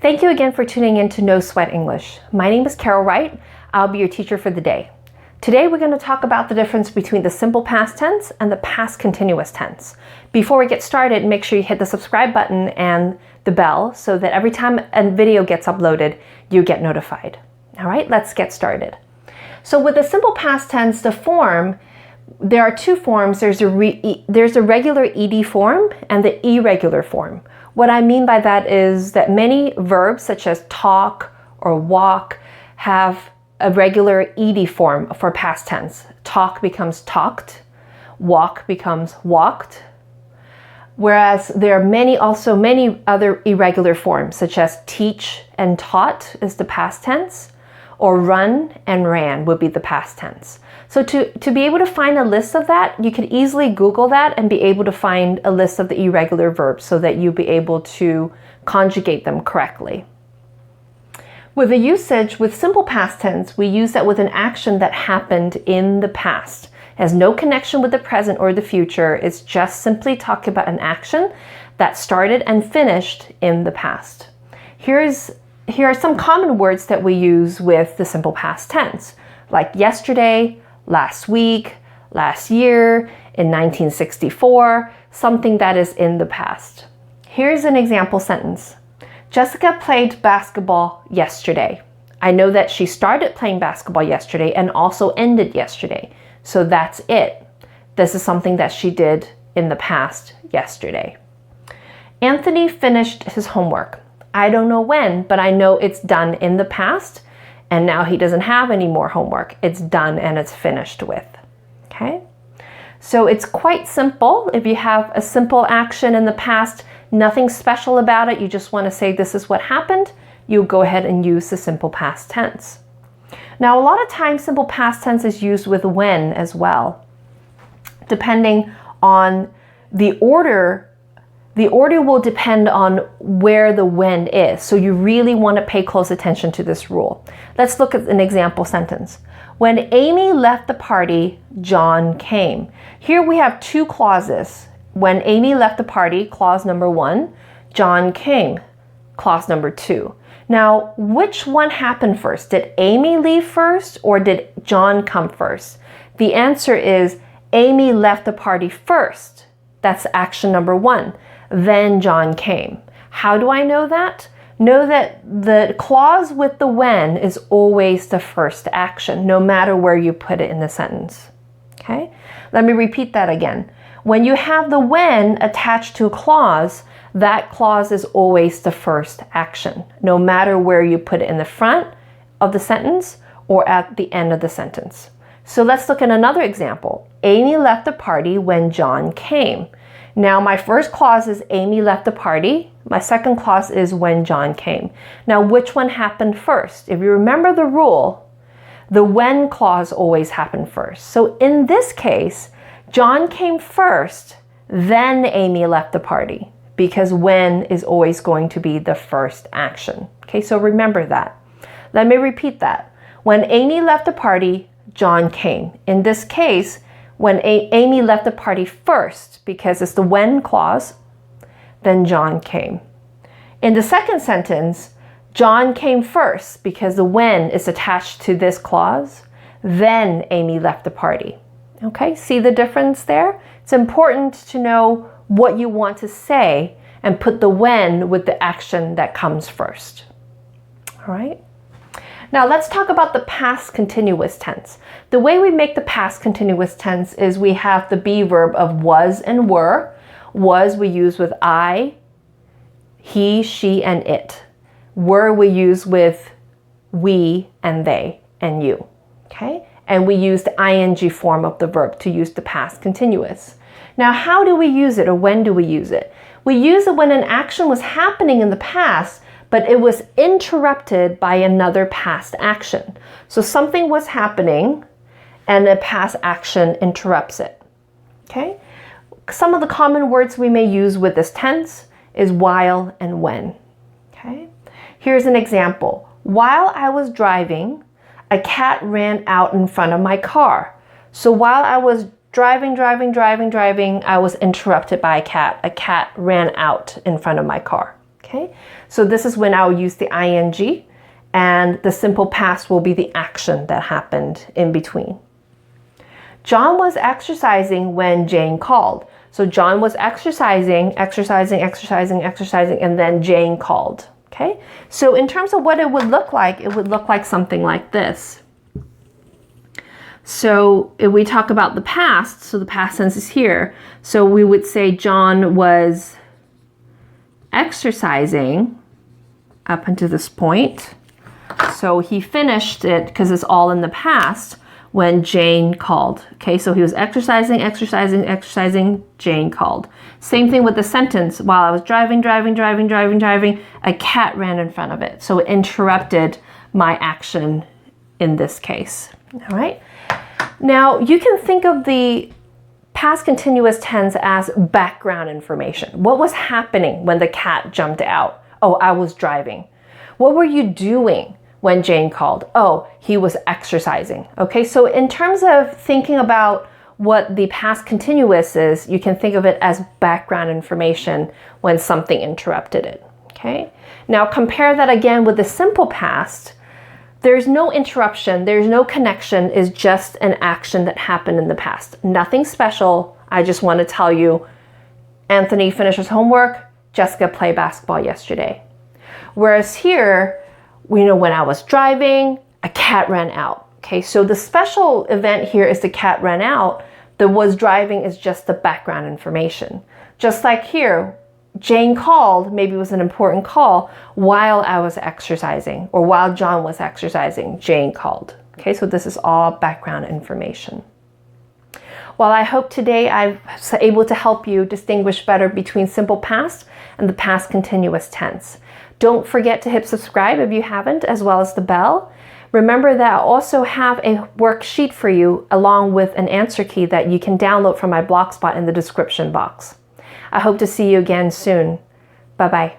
Thank you again for tuning in to No Sweat English. My name is Carol Wright. I'll be your teacher for the day. Today we're going to talk about the difference between the simple past tense and the past continuous tense. Before we get started, make sure you hit the subscribe button and the bell so that every time a video gets uploaded, you get notified. All right, let's get started. So with the simple past tense, the form, there are two forms. There's a regular ed form and the irregular form. What I mean by that is that many verbs such as talk or walk have a regular ed form for past tense. Talk becomes talked, walk becomes walked, whereas there are many other irregular forms such as teach and taught is the past tense, or run and ran would be the past tense. So to be able to find a list of that, you could easily Google that and be able to find a list of the irregular verbs so that you'll be able to conjugate them correctly. With the usage with simple past tense, we use that with an action that happened in the past. It has no connection with the present or the future. It's just simply talking about an action that started and finished in the past. Here are some common words that we use with the simple past tense, like yesterday, last week, last year, in 1964, something that is in the past. Here's an example sentence. Jessica played basketball yesterday. I know that she started playing basketball yesterday and also ended yesterday. So that's it. This is something that she did in the past yesterday. Anthony finished his homework. I don't know when, but I know it's done in the past, and now he doesn't have any more homework. It's done and it's finished with. Okay? So it's quite simple. If you have a simple action in the past, nothing special about it, you just want to say this is what happened, you go ahead and use the simple past tense. Now, a lot of times simple past tense is used with when as well. Depending on the order will depend on where the when is. So you really want to pay close attention to this rule. Let's look at an example sentence. When Amy left the party, John came. Here we have two clauses. When Amy left the party, clause number 1, John came, clause number 2. Now, which one happened first? Did Amy leave first or did John come first? The answer is Amy left the party first. That's action number 1. Then John came. How do I know that? Know that the clause with the when is always the first action, no matter where you put it in the sentence. Okay? Let me repeat that again. When you have the when attached to a clause, that clause is always the first action, no matter where you put it in the front of the sentence or at the end of the sentence. So let's look at another example. Amy left the party when John came. Now, my first clause is Amy left the party. My second clause is when John came. Now, which one happened first? If you remember the rule, the when clause always happened first. So in this case, John came first, then Amy left the party, because when is always going to be the first action. Okay, so remember that. Let me repeat that. When Amy left the party, John came. In this case, when Amy left the party first, because it's the when clause, then John came. In the second sentence, John came first because the when is attached to this clause, then Amy left the party. Okay, see the difference there? It's important to know what you want to say and put the when with the action that comes first. All right? Now let's talk about the past continuous tense. The way we make the past continuous tense is we have the be verb of was and were. Was we use with I, he, she, and it. Were we use with we and they and you. Okay? And we use the ing form of the verb to use the past continuous. Now, how do we use it or when do we use it? We use it when an action was happening in the past, but it was interrupted by another past action. So something was happening and a past action interrupts it. Okay? Some of the common words we may use with this tense is while and when. Okay? Here's an example. While I was driving, a cat ran out in front of my car. So while I was driving, I was interrupted by a cat. A cat ran out in front of my car. Okay, so this is when I'll use the ing, and the simple past will be the action that happened in between. John was exercising when Jane called. So John was exercising, and then Jane called. Okay, so in terms of what it would look like something like this. So if we talk about the past, so the past tense is here. So we would say John was exercising up until this point. So he finished it because it's all in the past when Jane called. Okay, so he was exercising, Jane called. Same thing with the sentence. While I was driving, a cat ran in front of it. So it interrupted my action in this case. All right. Now you can think of the past continuous tense as background information. What was happening when the cat jumped out? Oh, I was driving. What were you doing when Jane called? Oh, he was exercising. Okay, so in terms of thinking about what the past continuous is, you can think of it as background information when something interrupted it. Okay, now compare that again with the simple past. There's no interruption, there's no connection, it's just an action that happened in the past. Nothing special. I just want to tell you, Anthony finished his homework, Jessica played basketball yesterday. Whereas here, when I was driving, a cat ran out. Okay, so the special event here is the cat ran out. The was driving is just the background information. Just like here, Jane called, maybe it was an important call, while I was exercising, or while John was exercising, Jane called. Okay, so this is all background information. Well, I hope today I was able to help you distinguish better between simple past and the past continuous tense. Don't forget to hit subscribe if you haven't, as well as the bell. Remember that I also have a worksheet for you along with an answer key that you can download from my Blogspot in the description box. I hope to see you again soon. Bye-bye.